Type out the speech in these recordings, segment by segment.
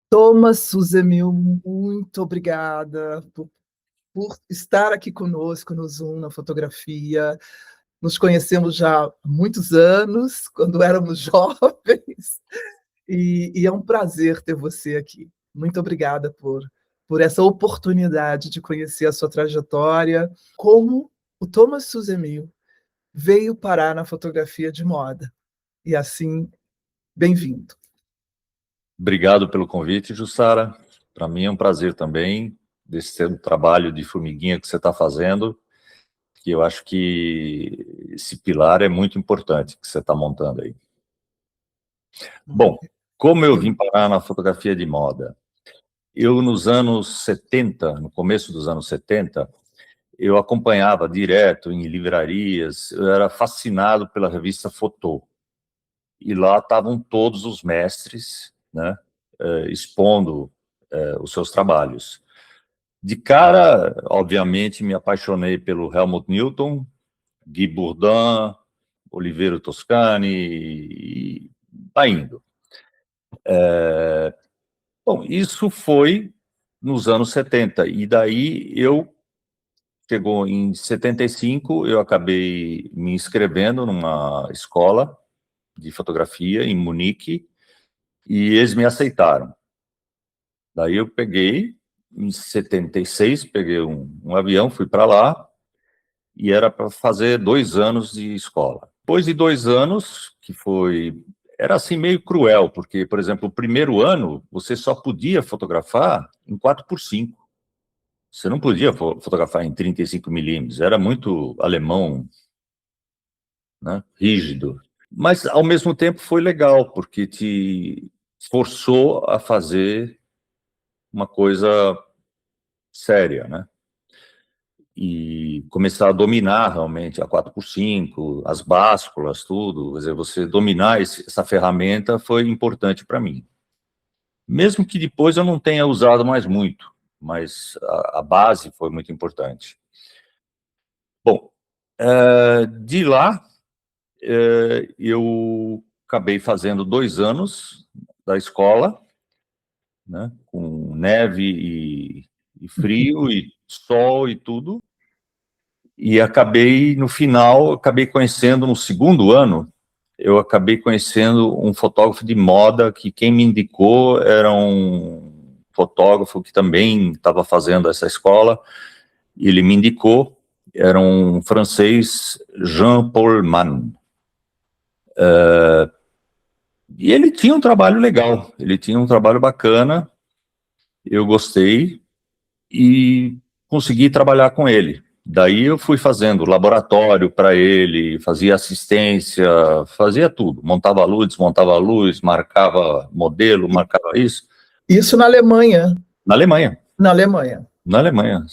Thomas Susemil, muito obrigada por estar aqui conosco no Zoom, na fotografia. Nos conhecemos já há muitos anos, quando éramos jovens, e é um prazer ter você aqui. Muito obrigada por essa oportunidade de conhecer a sua trajetória, como o Thomas Susemil veio parar na fotografia de moda. E assim, bem-vindo. Obrigado pelo convite, Jussara. Para mim é um prazer também, desse seu trabalho de formiguinha que você está fazendo, que eu acho que esse pilar é muito importante que você está montando aí. Bom, como eu vim parar na fotografia de moda? Eu, nos anos 70, no começo dos anos 70, eu acompanhava direto em livrarias, eu era fascinado pela revista Photo. E lá estavam todos os mestres, né, expondo os seus trabalhos. De cara, obviamente, me apaixonei pelo Helmut Newton, Guy Bourdin, Oliveira Toscani, e tá indo. Bom, isso foi nos anos 70, e daí chegou em 75, eu acabei me inscrevendo numa escola de fotografia em Munique, e eles me aceitaram. Daí eu peguei, em 76, peguei um avião, fui para lá, e era para fazer 2 anos de escola. Depois de 2 anos, que foi... Era assim meio cruel, porque, por exemplo, o primeiro ano, você só podia fotografar em 4x5. Você não podia fotografar em 35 milímetros, era muito alemão, né, rígido. Mas, ao mesmo tempo, foi legal, porque te forçou a fazer uma coisa séria, né? E começar a dominar realmente a 4x5, as básculas, tudo. Quer dizer, você dominar essa ferramenta foi importante para mim. Mesmo que depois eu não tenha usado mais muito, mas a base foi muito importante. Bom, de lá, eu acabei fazendo 2 anos da escola, né, com neve e frio e sol e tudo. E acabei, no final, acabei conhecendo, no segundo ano, eu acabei conhecendo um fotógrafo de moda que quem me indicou era um fotógrafo que também estava fazendo essa escola, e ele me indicou, era um francês, Jean-Paul Mann. E ele tinha um trabalho legal, ele tinha um trabalho bacana, eu gostei e consegui trabalhar com ele. Daí eu fui fazendo laboratório para ele, fazia assistência, fazia tudo. Montava luz, desmontava luz, marcava modelo, marcava isso. Isso na Alemanha? Na Alemanha. Na Alemanha. Na Alemanha.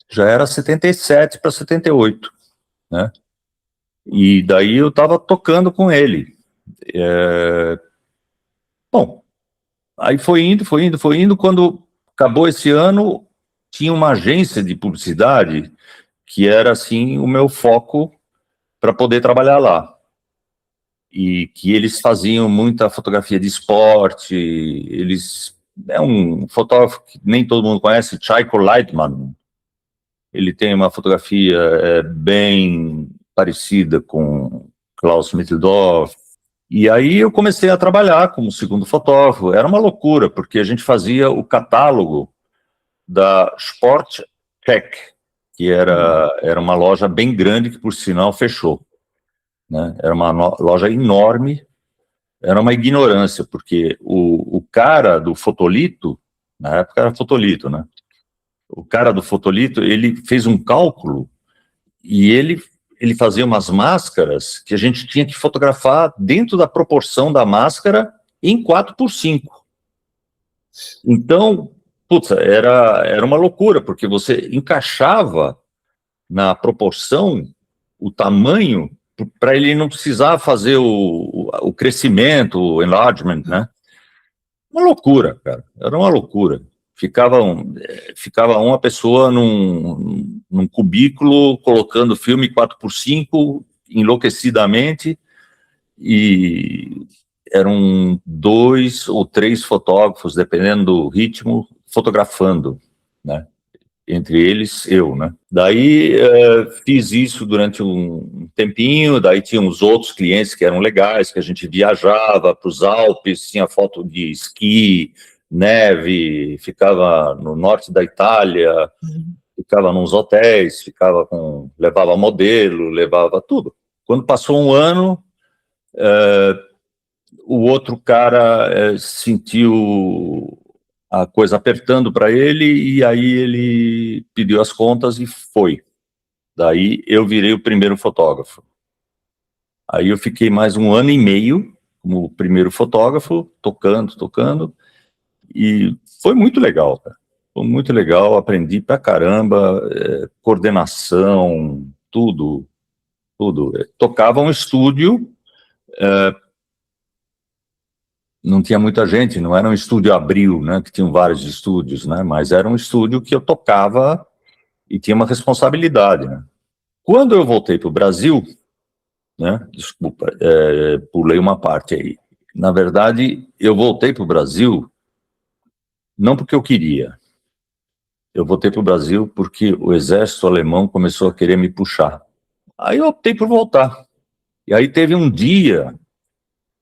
Já era 77 para 78, né? E daí eu estava tocando com ele. Bom, aí foi indo, foi indo, foi indo. Quando acabou esse ano, tinha uma agência de publicidade que era, assim, o meu foco para poder trabalhar lá. E que eles faziam muita fotografia de esporte, é um fotógrafo que nem todo mundo conhece, Chaiko Leitman. Ele tem uma fotografia bem parecida com Klaus Mitteldorf. E aí eu comecei a trabalhar como segundo fotógrafo. Era uma loucura, porque a gente fazia o catálogo da Sport Tech, que era uma loja bem grande, que por sinal fechou, né? Era uma loja enorme, era uma ignorância, porque o cara do fotolito, na época era fotolito, né? O cara do fotolito, ele fez um cálculo e ele fazia umas máscaras que a gente tinha que fotografar dentro da proporção da máscara em 4x5. Então, putz, era uma loucura, porque você encaixava na proporção o tamanho para ele não precisar fazer o crescimento, o enlargement, né? Uma loucura, cara, era uma loucura. Ficava uma pessoa num cubículo colocando filme 4x5 enlouquecidamente, e eram 2 ou 3 fotógrafos, dependendo do ritmo, fotografando, né? Entre eles, eu, né? Daí fiz isso durante um tempinho, daí tinha uns outros clientes que eram legais, que a gente viajava para os Alpes, tinha foto de esqui, neve, ficava no norte da Itália, ficava nos hotéis, levava modelo, levava tudo. Quando passou um ano, o outro cara sentiu a coisa apertando para ele, e aí ele pediu as contas e foi. Daí eu virei o primeiro fotógrafo. Aí eu fiquei mais 1 ano e meio como primeiro fotógrafo, tocando, e foi muito legal, cara. Foi muito legal, aprendi pra caramba, coordenação, tudo. Tocava um estúdio, não tinha muita gente, não era um estúdio Abril, né, que tinham vários estúdios, né, mas era um estúdio que eu tocava e tinha uma responsabilidade, né. Quando eu voltei para o Brasil, né, desculpa, pulei uma parte aí. Na verdade, eu voltei para o Brasil não porque eu queria. Eu voltei para o Brasil porque o exército alemão começou a querer me puxar. Aí eu optei por voltar. E aí teve um dia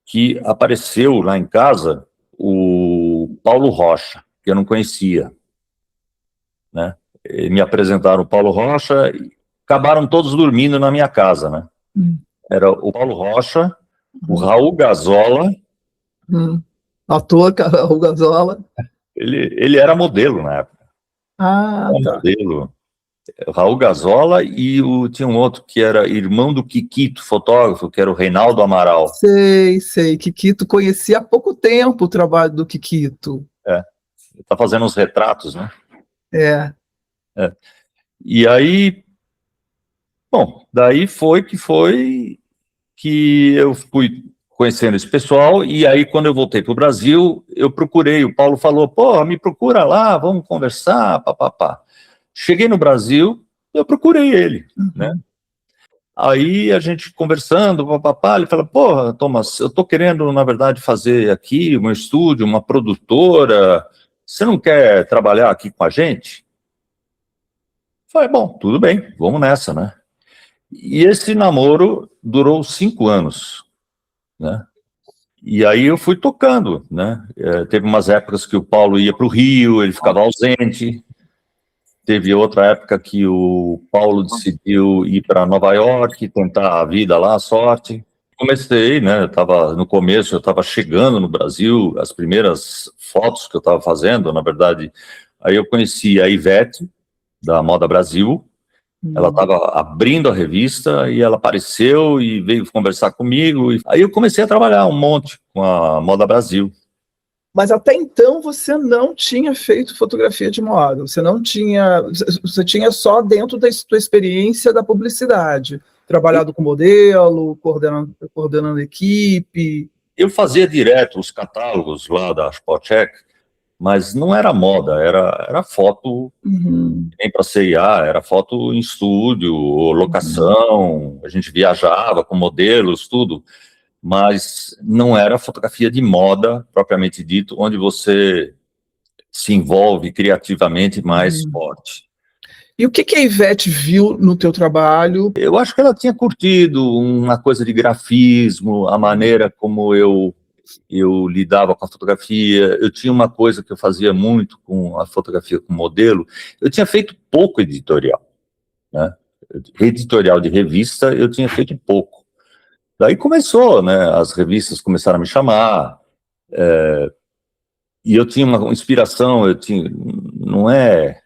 que apareceu lá em casa o Paulo Rocha, que eu não conhecia, né? E me apresentaram o Paulo Rocha e acabaram todos dormindo na minha casa, né? Era o Paulo Rocha, o Raul Gazola. Ator, Raul Gazola. Ele era modelo na época. Ah, Era tá. modelo. Raul Gazola, e tinha um outro que era irmão do Kikito, fotógrafo, que era o Reinaldo Amaral. Sei. Kikito, conheci há pouco tempo o trabalho do Kikito. Ele tá fazendo uns retratos, né? É. E aí, bom, daí foi que eu fui conhecendo esse pessoal, e aí quando eu voltei para o Brasil, eu procurei, o Paulo falou, pô, me procura lá, vamos conversar, papapá. Cheguei no Brasil, eu procurei ele, né? Aí a gente conversando, papapá, ele falou, porra, Thomas, eu tô querendo, na verdade, fazer aqui um estúdio, uma produtora, você não quer trabalhar aqui com a gente? Falei, bom, tudo bem, vamos nessa, né? E esse namoro durou 5 anos, né? E aí eu fui tocando, né? Teve umas épocas que o Paulo ia para o Rio, ele ficava ausente. Teve outra época que o Paulo decidiu ir para Nova York, tentar a vida lá, a sorte. Comecei, né? No começo, eu estava chegando no Brasil, as primeiras fotos que eu estava fazendo, na verdade, aí eu conheci a Ivete, da Moda Brasil. Ela estava abrindo a revista e ela apareceu e veio conversar comigo. Aí eu comecei a trabalhar um monte com a Moda Brasil. Mas até então você não tinha feito fotografia de moda, você tinha só dentro da sua experiência da publicidade, trabalhado com modelo, coordenando equipe. Eu fazia direto os catálogos lá da Spotcheck, mas não era moda, era foto, nem para CIA, era foto em estúdio, locação, a gente viajava com modelos, tudo, mas não era fotografia de moda, propriamente dito, onde você se envolve criativamente mais forte. E o que a Ivete viu no teu trabalho? Eu acho que ela tinha curtido uma coisa de grafismo, a maneira como eu lidava com a fotografia. Eu tinha uma coisa que eu fazia muito com a fotografia com modelo, eu tinha feito pouco editorial, né? Editorial de revista eu tinha feito pouco. Daí começou, né? As revistas começaram a me chamar, e eu tinha uma inspiração, não é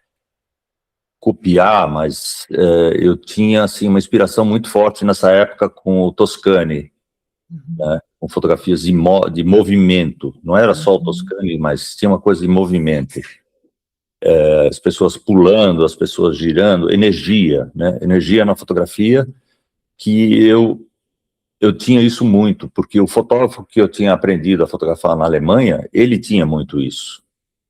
copiar, mas eu tinha assim uma inspiração muito forte nessa época com o Toscani, né, com fotografias de movimento. Não era só o Toscani, mas tinha uma coisa de movimento. As pessoas pulando, as pessoas girando, energia, né? Energia na fotografia, que eu eu tinha isso muito, porque o fotógrafo que eu tinha aprendido a fotografar na Alemanha, ele tinha muito isso.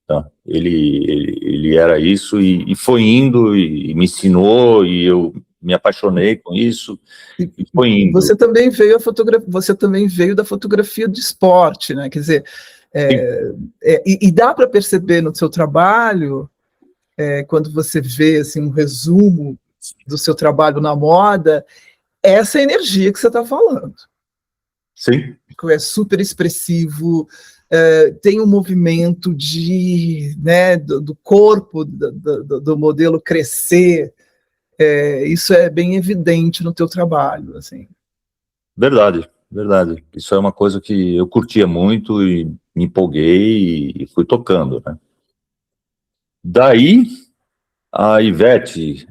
Tá? Ele era isso e foi indo e me ensinou e eu me apaixonei com isso e foi indo. Você também veio da fotografia de esporte, né? Quer dizer, e dá para perceber no seu trabalho, quando você vê assim, um resumo do seu trabalho na moda, essa energia que você está falando. Sim. É super expressivo, tem um movimento do corpo do modelo crescer, isso é bem evidente no teu trabalho, assim. Verdade. Isso é uma coisa que eu curtia muito e me empolguei e fui tocando, né? Daí, a Ivete,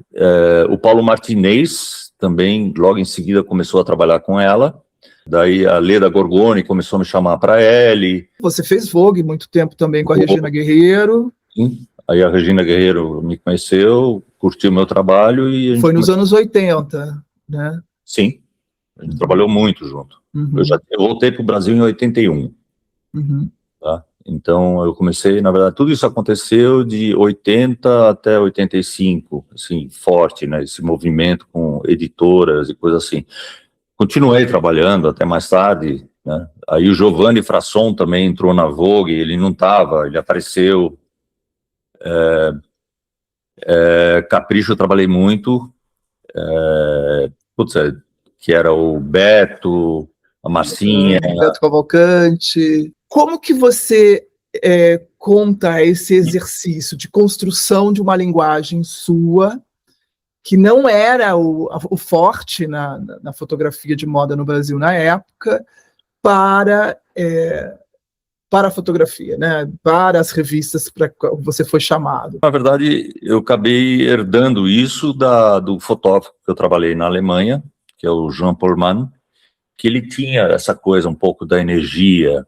o Paulo Martinez também, logo em seguida, começou a trabalhar com ela. Daí a Leda Gorgoni começou a me chamar para ele. Você fez Vogue muito tempo também com a Regina Guerreiro. Sim. Aí a Regina Guerreiro me conheceu, curtiu o meu trabalho e... Foi nos anos 80, né? Sim, a gente trabalhou muito junto. Uhum. Eu voltei para o Brasil em 81. Uhum. Tá? Então eu comecei, na verdade, tudo isso aconteceu de 80 até 85, assim, forte, né? Esse movimento com editoras e coisas assim. Continuei trabalhando até mais tarde, né? Aí o Giovanni Frasson também entrou na Vogue, ele não estava, ele apareceu. Capricho eu trabalhei muito, que era o Beto, a Marcinha. Beto Cavalcante. Como que você conta esse exercício de construção de uma linguagem sua, que não era o forte na fotografia de moda no Brasil na época, para a fotografia, né? Para as revistas para que você foi chamado? Na verdade, eu acabei herdando isso do fotógrafo que eu trabalhei na Alemanha, que é o Jean Paulman, que ele tinha essa coisa um pouco da energia.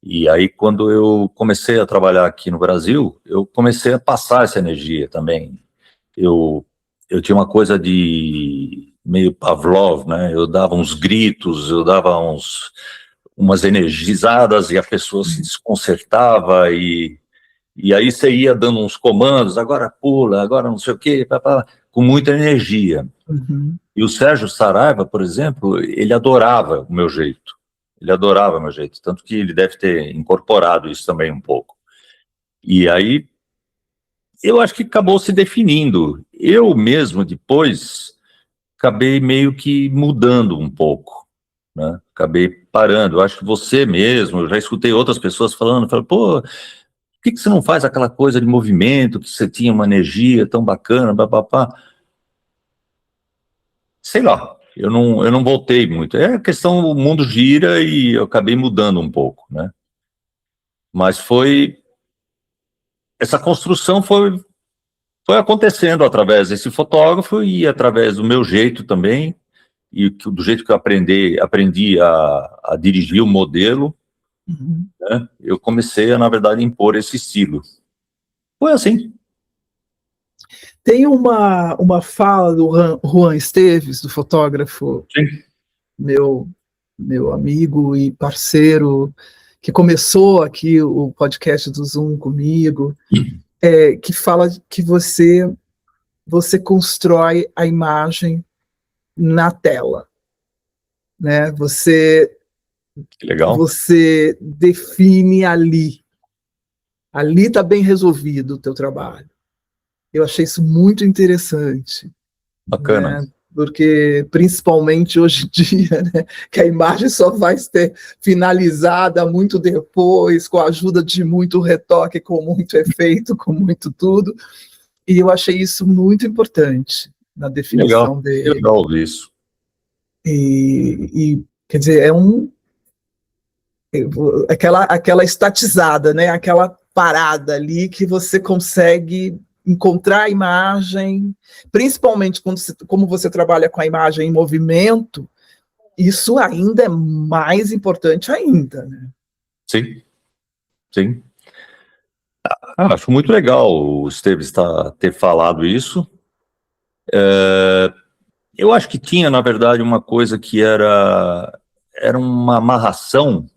E aí, quando eu comecei a trabalhar aqui no Brasil, eu comecei a passar essa energia também. Eu tinha uma coisa de meio Pavlov, né? Eu dava uns gritos, eu dava umas energizadas e a pessoa se desconcertava e aí você ia dando uns comandos, agora pula, agora não sei o quê, com muita energia. Uhum. E o Sérgio Saraiva, por exemplo, ele adorava o meu jeito. Ele adorava o meu jeito, tanto que ele deve ter incorporado isso também um pouco. E aí, eu acho que acabou se definindo. Eu mesmo, depois, acabei meio que mudando um pouco, né? Acabei parando. Eu acho que você mesmo, eu já escutei outras pessoas falando, pô, por que você não faz aquela coisa de movimento, que você tinha uma energia tão bacana, papapá? Sei lá, eu não voltei muito. É a questão, o mundo gira e eu acabei mudando um pouco, né? Mas essa construção foi acontecendo através desse fotógrafo e através do meu jeito também, e do jeito que eu aprendi a dirigir o modelo, Uhum. né? Eu comecei a, na verdade, impor esse estilo. Foi assim. Tem uma fala do Juan Esteves, do fotógrafo, Sim. meu amigo e parceiro, que começou aqui o podcast do Zoom comigo, que fala que você constrói a imagem na tela, né? Que legal. Você define ali está bem resolvido o teu trabalho. Eu achei isso muito interessante. Bacana. Né? Porque, principalmente hoje em dia, né, que a imagem só vai ser finalizada muito depois, com a ajuda de muito retoque, com muito efeito, com muito tudo. E eu achei isso muito importante na definição dele. Legal ouvir isso. E quer dizer, aquela estatizada, né? Aquela parada ali que você consegue encontrar a imagem, principalmente como você trabalha com a imagem em movimento, isso ainda é mais importante ainda, né? Sim. Acho muito legal o Esteves ter falado isso. Eu acho que tinha, na verdade, uma coisa que era era uma amarração,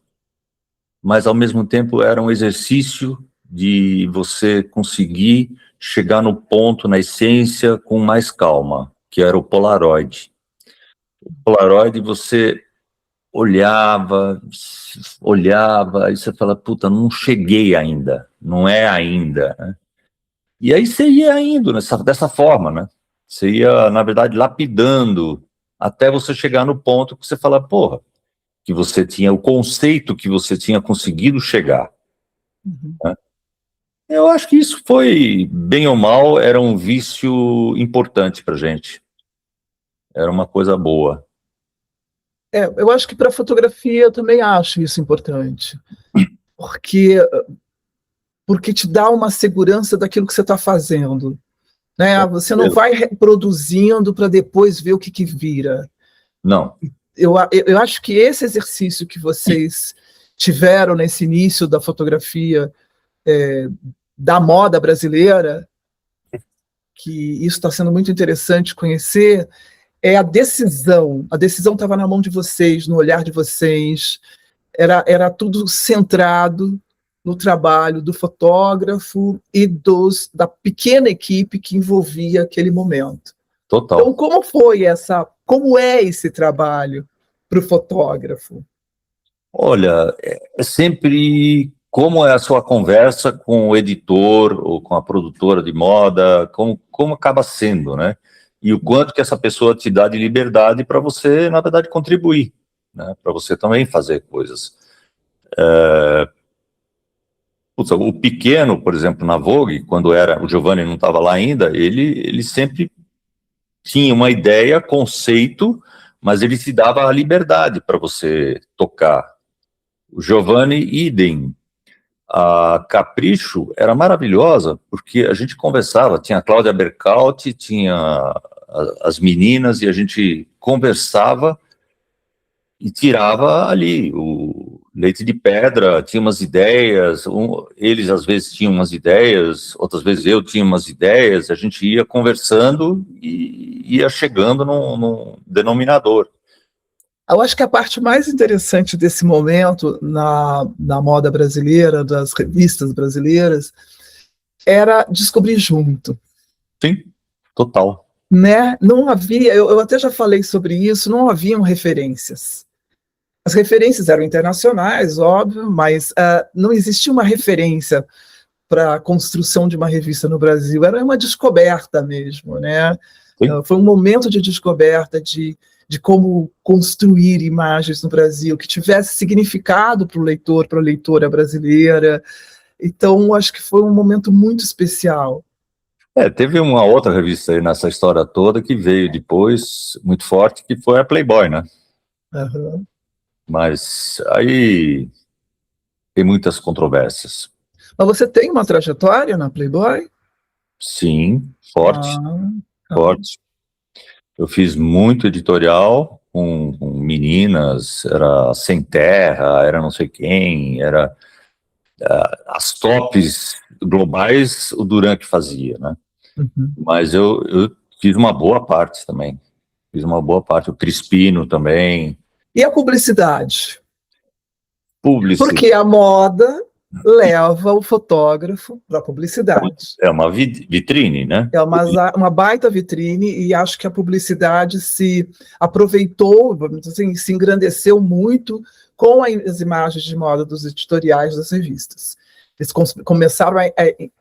mas ao mesmo tempo era um exercício de você conseguir chegar no ponto, na essência, com mais calma, que era o Polaroid. O Polaroid, você olhava, olhava, e você fala, puta, não cheguei ainda, não é ainda, né? E aí você ia indo dessa forma, né? Você ia, na verdade, lapidando até você chegar no ponto que você fala, porra, que você tinha o conceito que você tinha conseguido chegar, Uhum. né? Eu acho que isso foi, bem ou mal, era um vício importante pra gente. Era uma coisa boa. Eu acho que para fotografia eu também acho isso importante, porque te dá uma segurança daquilo que você está fazendo, né? Você não vai reproduzindo para depois ver o que vira. Não. Eu acho que esse exercício que vocês tiveram nesse início da fotografia da moda brasileira, que isso está sendo muito interessante conhecer, é a decisão. A decisão estava na mão de vocês, no olhar de vocês. Era tudo centrado no trabalho do fotógrafo e da pequena equipe que envolvia aquele momento. Total. Então, como é esse trabalho para o fotógrafo? Olha, é sempre como é a sua conversa com o editor ou com a produtora de moda, como acaba sendo, né? E o quanto que essa pessoa te dá de liberdade para você, na verdade, contribuir, né? Para você também fazer coisas. Putz, o pequeno, por exemplo, na Vogue, quando o Giovanni não estava lá ainda, ele sempre tinha uma ideia, conceito, mas ele te dava a liberdade para você tocar. O Giovanni, idem. A Capricho era maravilhosa, porque a gente conversava, tinha a Cláudia Bercalti, tinha as meninas, e a gente conversava e tirava ali o leite de pedra, tinha umas ideias, eles às vezes tinham umas ideias, outras vezes eu tinha umas ideias, a gente ia conversando e ia chegando num denominador. Eu acho que a parte mais interessante desse momento na moda brasileira, das revistas brasileiras, era descobrir junto. Sim, total. Né? Não havia, eu até já falei sobre isso, não haviam referências. As referências eram internacionais, óbvio, mas não existia uma referência para a construção de uma revista no Brasil. Era uma descoberta mesmo, né? Foi um momento de descoberta de como construir imagens no Brasil que tivesse significado para o leitor, para a leitora brasileira. Então, acho que foi um momento muito especial. Teve uma outra revista aí nessa história toda que veio depois, muito forte, que foi a Playboy, né? Uhum. Mas aí tem muitas controvérsias. Mas você tem uma trajetória na Playboy? Sim, forte, Então. forte. Eu fiz muito editorial com meninas, era Sem Terra, era não sei quem, era as tops globais o Duran que fazia, né? Uhum. Mas eu fiz uma boa parte também. Fiz uma boa parte, o Crispino também. E a publicidade? Publicidade. Porque a moda leva o fotógrafo para a publicidade. É uma vitrine, né? É uma baita vitrine, e acho que a publicidade se aproveitou, assim, se engrandeceu muito com as imagens de moda dos editoriais das revistas. Eles começaram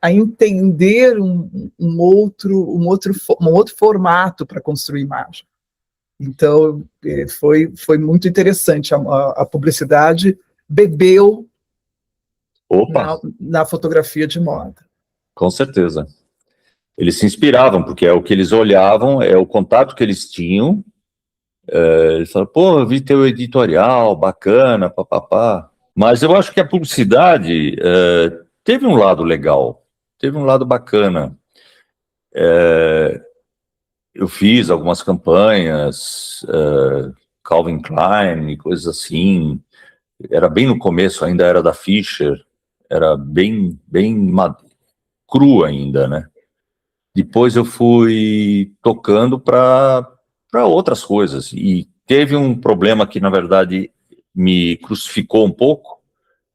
a entender um outro formato para construir imagem. Então, foi muito interessante. A publicidade bebeu na fotografia de moda. Com certeza. Eles se inspiravam, porque é o que eles olhavam, é o contato que eles tinham. Eles falaram, pô, eu vi teu editorial, bacana, papapá. Mas eu acho que a publicidade teve um lado legal, teve um lado bacana. Eu fiz algumas campanhas, Calvin Klein e coisas assim. Era bem no começo, ainda era da Fischer, era bem cru ainda, né? Depois eu fui tocando para outras coisas, e teve um problema que, na verdade, me crucificou um pouco,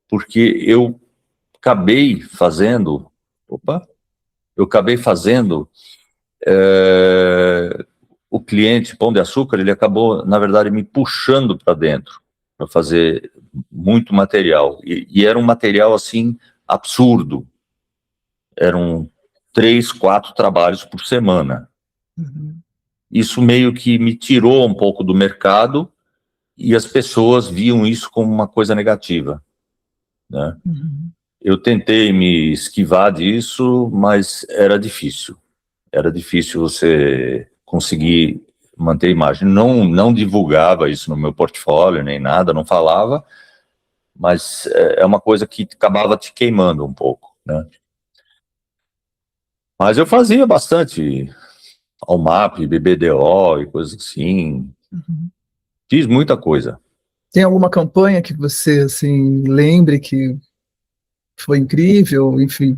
porque eu acabei fazendo, o cliente Pão de Açúcar, ele acabou, na verdade, me puxando para dentro, para fazer muito material, e era um material, assim, absurdo, eram 3, 4 trabalhos por semana. Uhum. Isso meio que me tirou um pouco do mercado, e as pessoas viam isso como uma coisa negativa, né? Uhum. Eu tentei me esquivar disso, mas era difícil. Era difícil você conseguir manter a imagem. Não divulgava isso no meu portfólio, nem nada, não falava, mas é uma coisa que acabava te queimando um pouco, né? Mas eu fazia bastante Almap, BBDO e coisas assim. Uhum. Fiz muita coisa. Tem alguma campanha que você, assim, lembre que foi incrível, enfim,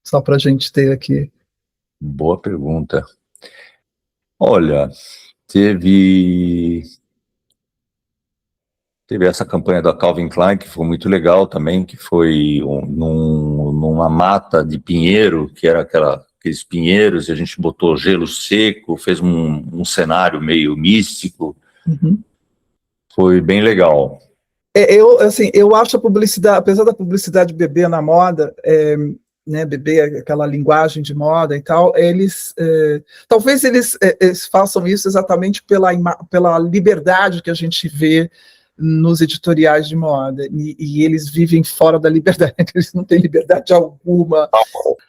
só para a gente ter aqui? Boa pergunta. Olha, teve essa campanha da Calvin Klein, que foi muito legal também, que foi numa mata de pinheiro, que era aqueles pinheiros, e a gente botou gelo seco, fez um cenário meio místico, Uhum. foi bem legal. Assim, eu acho a publicidade, apesar da publicidade beber na moda, né, beber aquela linguagem de moda e tal, talvez eles façam isso exatamente pela liberdade que a gente vê nos editoriais de moda, e eles vivem fora da liberdade, eles não têm liberdade alguma.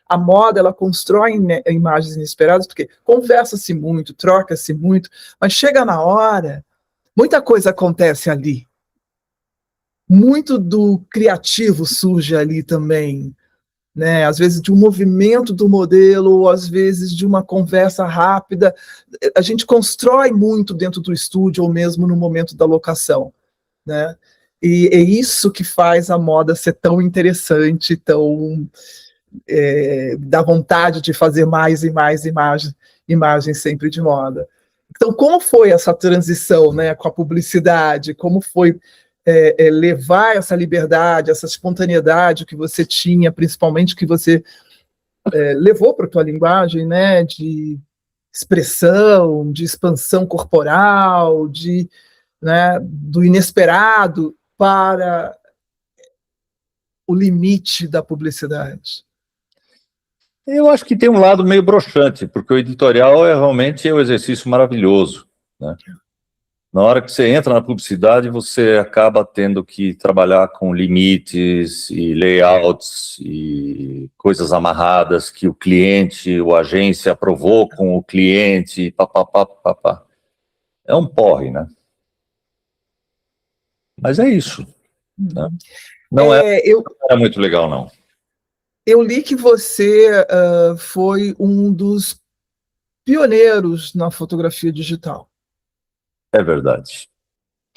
A moda, ela constrói imagens inesperadas, porque conversa-se muito, troca-se muito, mas chega na hora, muita coisa acontece ali. Muito do criativo surge ali também, né? Às vezes de um movimento do modelo, ou às vezes de uma conversa rápida. A gente constrói muito dentro do estúdio, ou mesmo no momento da locação, né? E é isso que faz a moda ser tão interessante, tão dá vontade de fazer mais e mais imagens sempre de moda. Então, como foi essa transição, né, com a publicidade? Como foi levar essa liberdade, essa espontaneidade que você tinha, principalmente que você levou para a tua linguagem, né, de expressão, de expansão corporal, né, do inesperado para o limite da publicidade? Eu acho que tem um lado meio broxante, porque o editorial é realmente um exercício maravilhoso, né? Na hora que você entra na publicidade, você acaba tendo que trabalhar com limites e layouts e coisas amarradas que o cliente, ou a agência aprovou com o cliente, papapá, papapá. É um porre, né? Mas é isso, né? Não era muito legal, não. Eu li que você foi um dos pioneiros na fotografia digital, É verdade.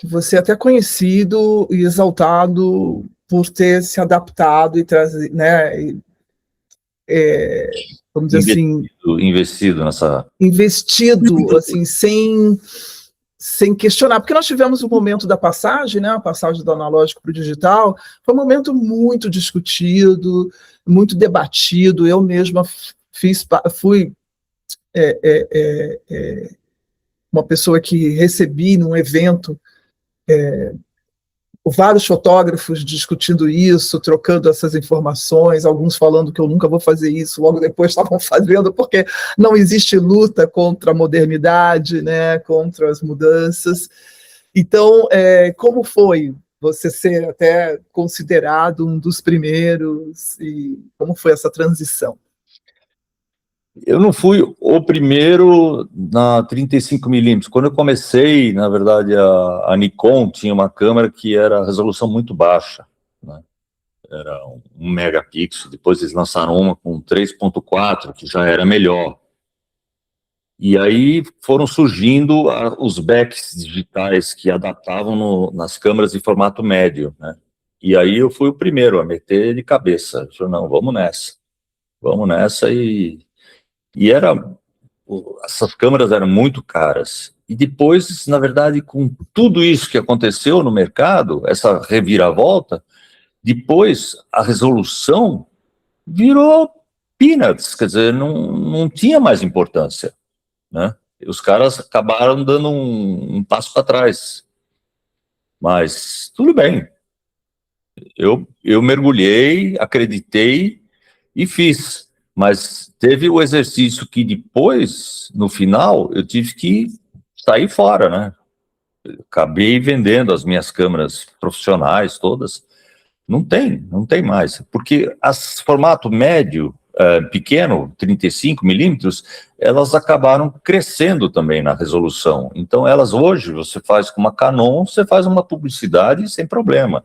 que você é até conhecido e exaltado por ter se adaptado e trazer, né, vamos dizer assim, Investido nessa... investido assim, sem questionar, porque nós tivemos um momento da passagem, né, a passagem do analógico para o digital, foi um momento muito discutido, muito debatido. Eu mesma fui uma pessoa que recebi num evento vários fotógrafos discutindo isso, trocando essas informações, alguns falando que eu nunca vou fazer isso, logo depois estavam fazendo, porque não existe luta contra a modernidade, né, contra as mudanças. Então, como foi você ser até considerado um dos primeiros, e como foi essa transição? Eu não fui o primeiro na 35mm. Quando eu comecei, na verdade, a Nikon tinha uma câmera que era resolução muito baixa, né? Era 1 megapixel. Depois eles lançaram uma com 3.4, que já era melhor. E aí foram surgindo os backs digitais que adaptavam nas câmeras de formato médio, né? E aí eu fui o primeiro a meter de cabeça. Eu falei, não, vamos nessa. Vamos nessa. E essas câmeras eram muito caras, E depois, na verdade, com tudo isso que aconteceu no mercado, essa reviravolta, depois a resolução virou peanuts, quer dizer, não tinha mais importância, né? Os caras acabaram dando um passo para trás. Mas tudo bem, eu mergulhei, acreditei e fiz. Mas teve o exercício que depois, no final, eu tive que sair fora, né? Acabei vendendo as minhas câmeras profissionais todas. Não tem mais. Porque as formato médio, pequeno, 35 milímetros, elas acabaram crescendo também na resolução. Então, elas hoje, você faz com uma Canon, você faz uma publicidade sem problema,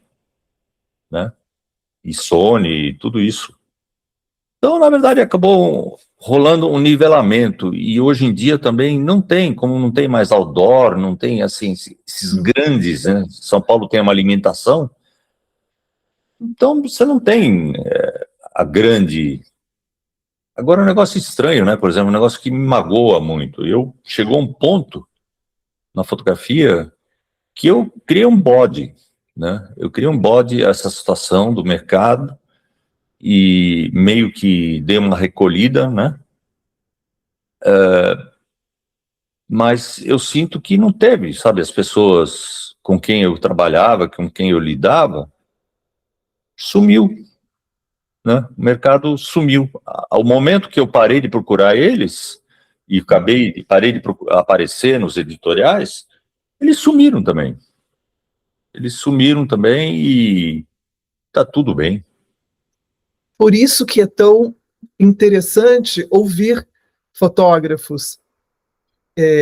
né? E Sony, tudo isso. Então, na verdade, acabou rolando um nivelamento, e hoje em dia também não tem, como não tem mais outdoor, não tem, assim, esses grandes, né? São Paulo tem uma alimentação, então você não tem a grande... Agora, um negócio estranho, né? Por exemplo, um negócio que me magoa muito. Chegou um ponto na fotografia que eu criei um bode, né? Eu criei um bode essa situação do mercado, e meio que dei uma recolhida, né? Mas eu sinto que não teve, sabe, as pessoas com quem eu trabalhava, com quem eu lidava, sumiu, né? O mercado sumiu. Ao momento que eu parei de procurar eles, e parei de aparecer nos editoriais, eles sumiram também. Eles sumiram também e tá tudo bem. Por isso que é tão interessante ouvir fotógrafos,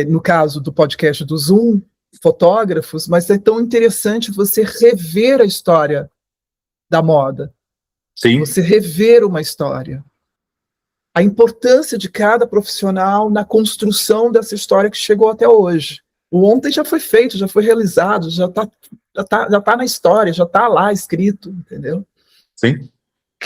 no caso do podcast do Zoom, fotógrafos, mas é tão interessante você rever a história da moda, Sim, você rever uma história. A importância de cada profissional na construção dessa história que chegou até hoje. O ontem já foi feito, já foi realizado, já tá na história, já está lá escrito, entendeu? sim.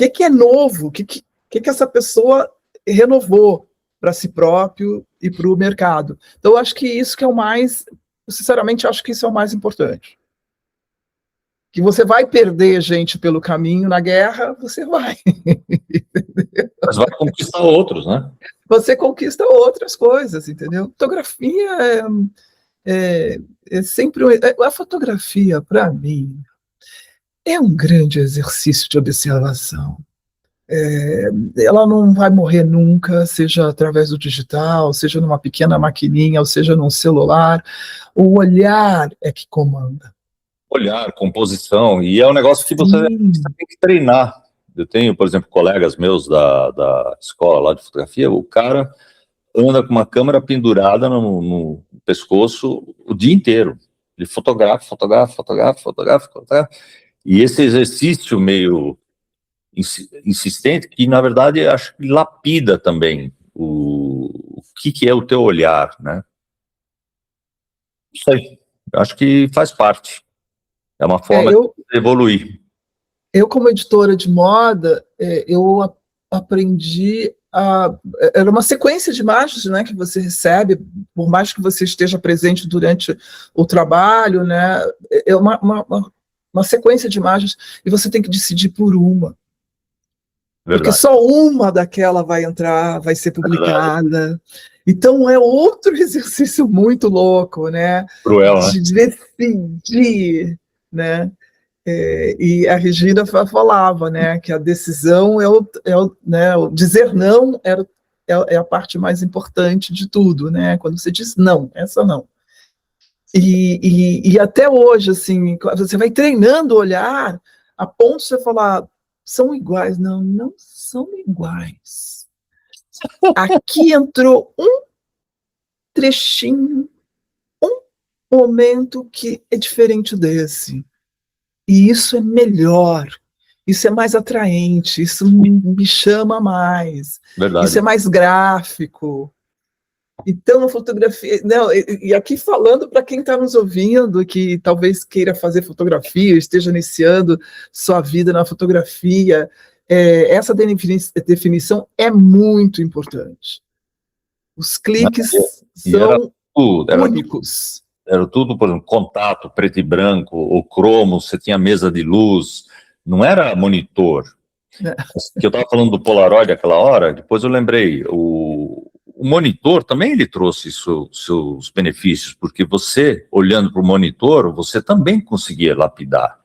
O que é novo? O que essa pessoa renovou para si próprio e para o mercado? Então, eu acho que isso que é o mais... Sinceramente, acho que isso é o mais importante. Que você vai perder gente pelo caminho na guerra, você vai. Mas vai conquistar outros, né? Você conquista outras coisas, entendeu? Fotografia é sempre... A fotografia, para mim, é um grande exercício de observação. Ela não vai morrer nunca, seja através do digital, seja numa pequena maquininha, ou seja num celular. O olhar é que comanda. Olhar, composição, e é um negócio que você tem que treinar. Eu tenho, por exemplo, colegas meus da escola lá de fotografia, o cara anda com uma câmera pendurada no pescoço o dia inteiro. Ele fotografa, e esse exercício meio insistente, que na verdade acho que lapida também o que é o teu olhar, né? Isso aí, acho que faz parte. É uma forma de evoluir. Eu, como editora de moda, eu aprendi era uma sequência de imagens, né, que você recebe, por mais que você esteja presente durante o trabalho, né, é uma sequência de imagens, e você tem que decidir por uma. Verdade. Porque só uma daquela vai entrar, vai ser publicada. Verdade. Então é outro exercício muito louco, né? Cruel, né? De decidir, né? E a Regina falava, né, que a decisão né, o dizer não é a parte mais importante de tudo, né? Quando você diz não, essa não. E até hoje, assim, você vai treinando o olhar a ponto de você falar, são iguais. Não, não são iguais. Aqui entrou um trechinho, um momento que é diferente desse. E isso é melhor, isso é mais atraente, isso me chama mais. Verdade. Isso é mais gráfico. Então, a fotografia... Não, e aqui falando para quem está nos ouvindo, que talvez queira fazer fotografia, esteja iniciando sua vida na fotografia, essa definição é muito importante. Os cliques são únicos. Era tudo, por exemplo, contato, preto e branco, ou cromo, você tinha mesa de luz, não era monitor. Que eu estava falando do Polaroid aquela hora, depois eu lembrei, o monitor também ele trouxe seus benefícios, porque você, olhando para o monitor, você também conseguia lapidar.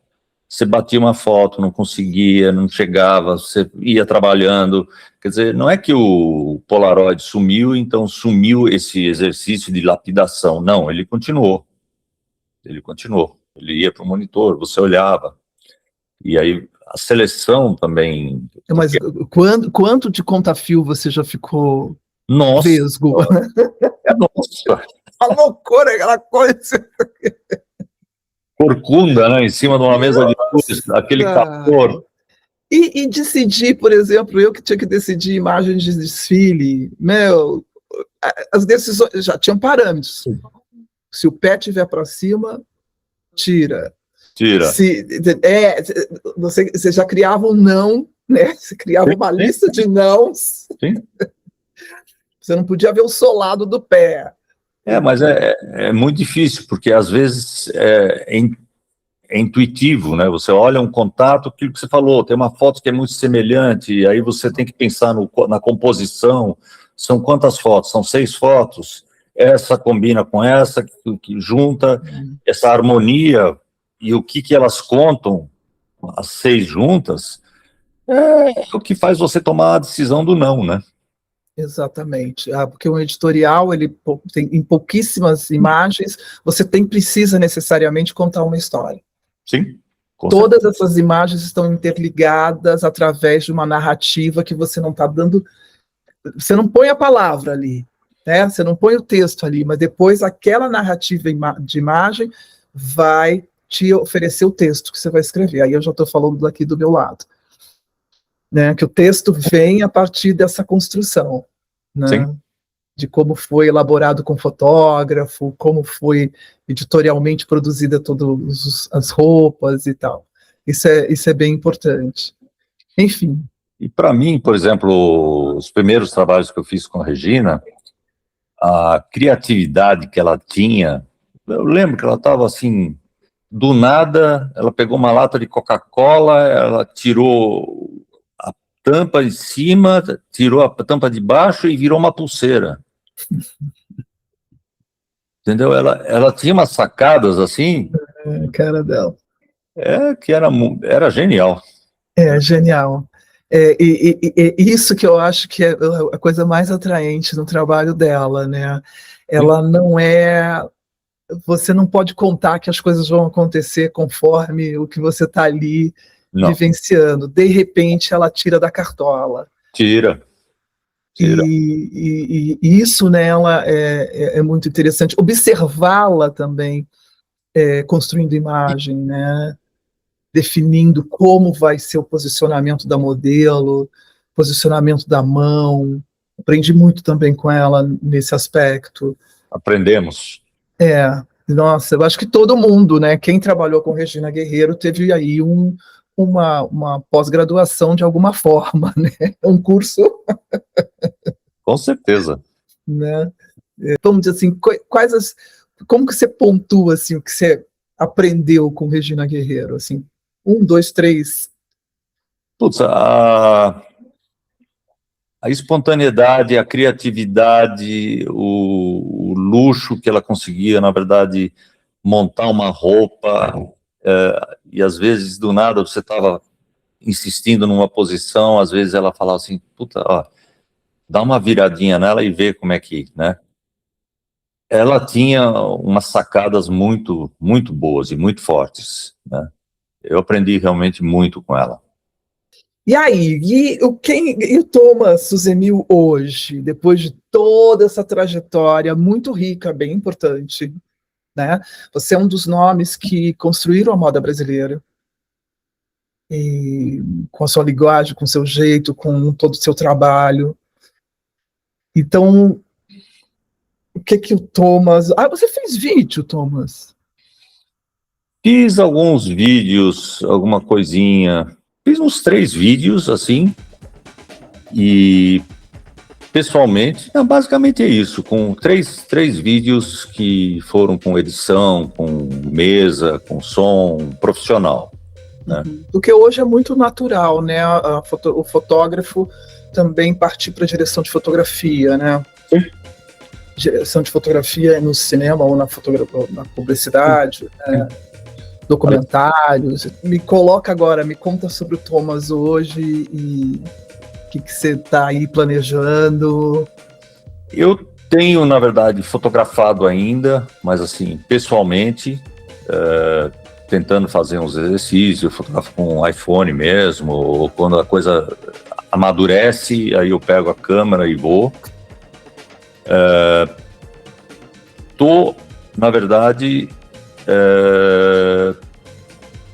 Você batia uma foto, não conseguia, não chegava, você ia trabalhando. Quer dizer, não é que o Polaroid sumiu, então sumiu esse exercício de lapidação. Não, ele continuou. Ele continuou. Ele ia para o monitor, você olhava. E aí a seleção também. Mas quanto de conta-fio você já ficou Nossa! vesgo? Nossa! A loucura, aquela coisa. Corcunda, né? Em cima de uma mesa de luz, aquele calor. E decidir, por exemplo, eu que tinha que decidir imagens de desfile, as decisões já tinham parâmetros. Se o pé estiver para cima, tira. Tira. Você já criava um não, né? Você criava uma lista de nãos. Sim. Você não podia ver o solado do pé. Mas é muito difícil, porque às vezes é intuitivo, né? Você olha um contato, aquilo que você falou, tem uma foto que é muito semelhante, e aí você tem que pensar na composição. São quantas fotos? São 6 fotos. Essa combina com essa, que junta, essa harmonia, e o que elas contam, as 6 juntas, é o que faz você tomar a decisão do não, né? Exatamente, porque um editorial, ele tem em pouquíssimas imagens, você precisa necessariamente contar uma história. Sim. Todas essas imagens estão interligadas através de uma narrativa que você não está dando, você não põe a palavra ali, né? Você não põe o texto ali, mas depois aquela narrativa de imagem vai te oferecer o texto que você vai escrever. Aí eu já estou falando daqui do meu lado. Né, que o texto vem a partir dessa construção, né, de como foi elaborado com fotógrafo, como foi editorialmente produzida todas as roupas e tal. Isso é bem importante. Enfim. E para mim, por exemplo, os primeiros trabalhos que eu fiz com a Regina, a criatividade que ela tinha, eu lembro que ela estava assim, do nada, ela pegou uma lata de Coca-Cola, ela tirou tampa de cima, tirou a tampa de baixo e virou uma pulseira. Entendeu? Ela tinha umas sacadas assim. A cara dela. Que era genial. Genial. E isso que eu acho que é a coisa mais atraente no trabalho dela, né? Ela não é... Você não pode contar que as coisas vão acontecer conforme o que você está ali vivenciando. De repente, ela tira da cartola. Tira. E isso nela é muito interessante. Observá-la também, construindo imagem, né? Definindo como vai ser o posicionamento da modelo, posicionamento da mão. Aprendi muito também com ela nesse aspecto. Aprendemos. Nossa, eu acho que todo mundo, né? Quem trabalhou com Regina Guerreiro teve aí uma pós-graduação de alguma forma, né? Um curso. Com certeza. Né? Vamos dizer assim, como que você pontua assim, o que você aprendeu com Regina Guerreiro? Assim, 1, 2, 3. Putz, a espontaneidade, a criatividade, o luxo que ela conseguia, na verdade, montar uma roupa, e às vezes, do nada, você estava insistindo numa posição, às vezes ela falava assim, puta, ó, dá uma viradinha nela e vê como é que, né? Ela tinha umas sacadas muito, muito boas e muito fortes, né? Eu aprendi realmente muito com ela. E aí, e o Thomas Susemil hoje, depois de toda essa trajetória muito rica, bem importante, né? Você é um dos nomes que construíram a moda brasileira. E com a sua linguagem, com o seu jeito, com todo o seu trabalho. Então, o que o Thomas... você fez vídeo, Thomas? Fiz alguns vídeos, alguma coisinha. Fiz uns 3 vídeos, assim, e pessoalmente, basicamente é isso, com três vídeos que foram com edição, com mesa, com som profissional, né? Porque hoje é muito natural, né? O fotógrafo também partir para a direção de fotografia, né? Sim. Direção de fotografia no cinema ou na publicidade, né? Documentários. Me conta sobre o Thomas hoje e o que você está aí planejando. Eu tenho, na verdade, fotografado ainda, mas assim, pessoalmente, tentando fazer uns exercícios, eu fotografo com um iPhone mesmo, ou quando a coisa amadurece, aí eu pego a câmera e vou. Na verdade,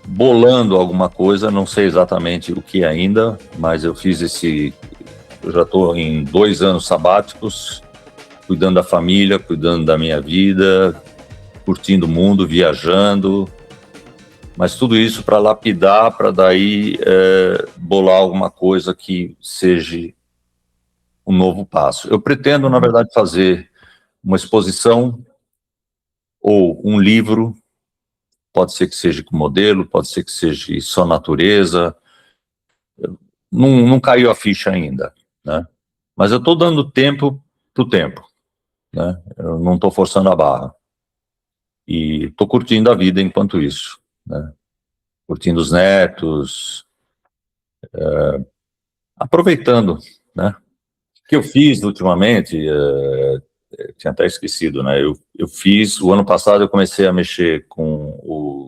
bolando alguma coisa, não sei exatamente o que ainda, mas eu já estou em 2 anos sabáticos, cuidando da família, cuidando da minha vida, curtindo o mundo, viajando, mas tudo isso para lapidar, para daí bolar alguma coisa que seja um novo passo. Eu pretendo, na verdade, fazer uma exposição ou um livro, pode ser que seja com modelo, pode ser que seja só natureza, não caiu a ficha ainda, né? Mas eu estou dando tempo para o tempo, né? Eu não estou forçando a barra. E estou curtindo a vida enquanto isso, né? Curtindo os netos, aproveitando, né? O que eu fiz ultimamente, tinha até esquecido, né? Eu fiz, o ano passado eu comecei a mexer com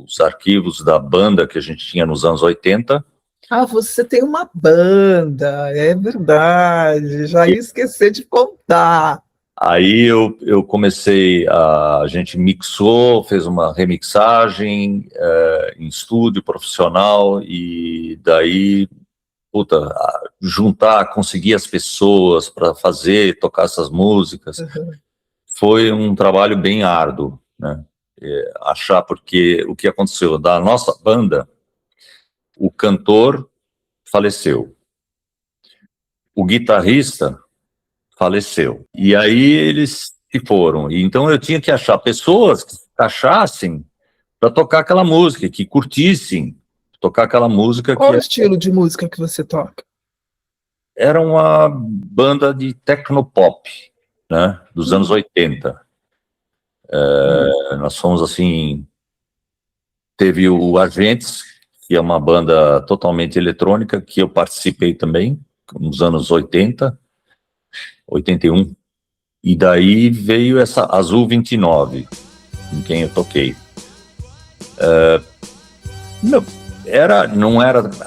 os arquivos da banda que a gente tinha nos anos 80. Ah, você tem uma banda, é verdade, já ia esquecer de contar. Aí eu comecei, a gente mixou, fez uma remixagem em estúdio profissional, e daí, conseguir as pessoas para tocar essas músicas, foi um trabalho bem árduo, né? Porque o que aconteceu, da nossa banda, o cantor faleceu, o guitarrista faleceu. E aí eles se foram. E então eu tinha que achar pessoas que se encaixassem para tocar aquela música, que curtissem tocar aquela música. Qual é o estilo de música que você toca? Era uma banda de tecnopop, né, dos anos 80. Nós fomos assim, teve o Agentes, que é uma banda totalmente eletrônica, que eu participei também, nos anos 80, 81. E daí veio essa Azul 29, com quem eu toquei.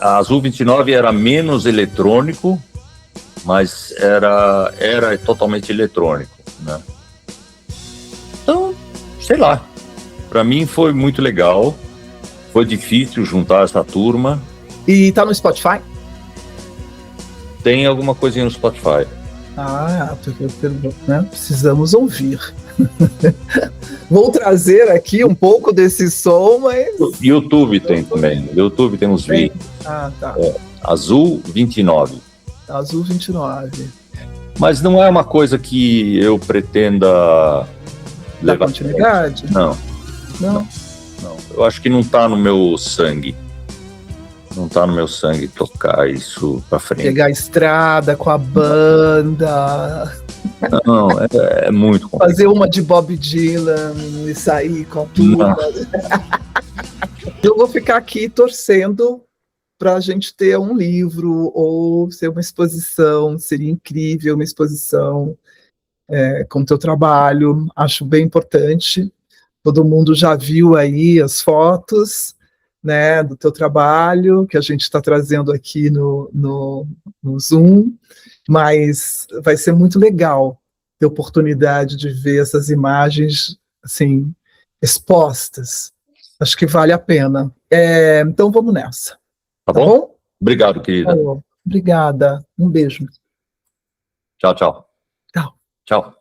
A Azul 29 era menos eletrônico, mas era totalmente eletrônico, né? Então, sei lá, para mim foi muito legal, foi difícil juntar essa turma. E tá no Spotify? Tem alguma coisinha no Spotify. Né? Precisamos ouvir. Vou trazer aqui um pouco desse som, mas... YouTube tem também. YouTube tem uns vídeos. Tá. Azul 29. Azul 29. Mas não é uma coisa que eu pretenda levar continuidade? Não. Eu acho que não tá no meu sangue. Não tá no meu sangue tocar isso pra frente. Pegar a estrada com a banda. Não, é muito complicado. Fazer uma de Bob Dylan e sair com a turma. Eu vou ficar aqui torcendo para a gente ter um livro ou ser uma exposição. Seria incrível uma exposição com o teu trabalho. Acho bem importante. Todo mundo já viu aí as fotos, né, do teu trabalho, que a gente está trazendo aqui no Zoom, mas vai ser muito legal ter oportunidade de ver essas imagens assim, expostas. Acho que vale a pena. Então vamos nessa. Tá bom? Obrigado, querida. Obrigada. Um beijo. Tchau, tchau. Tchau. Tchau.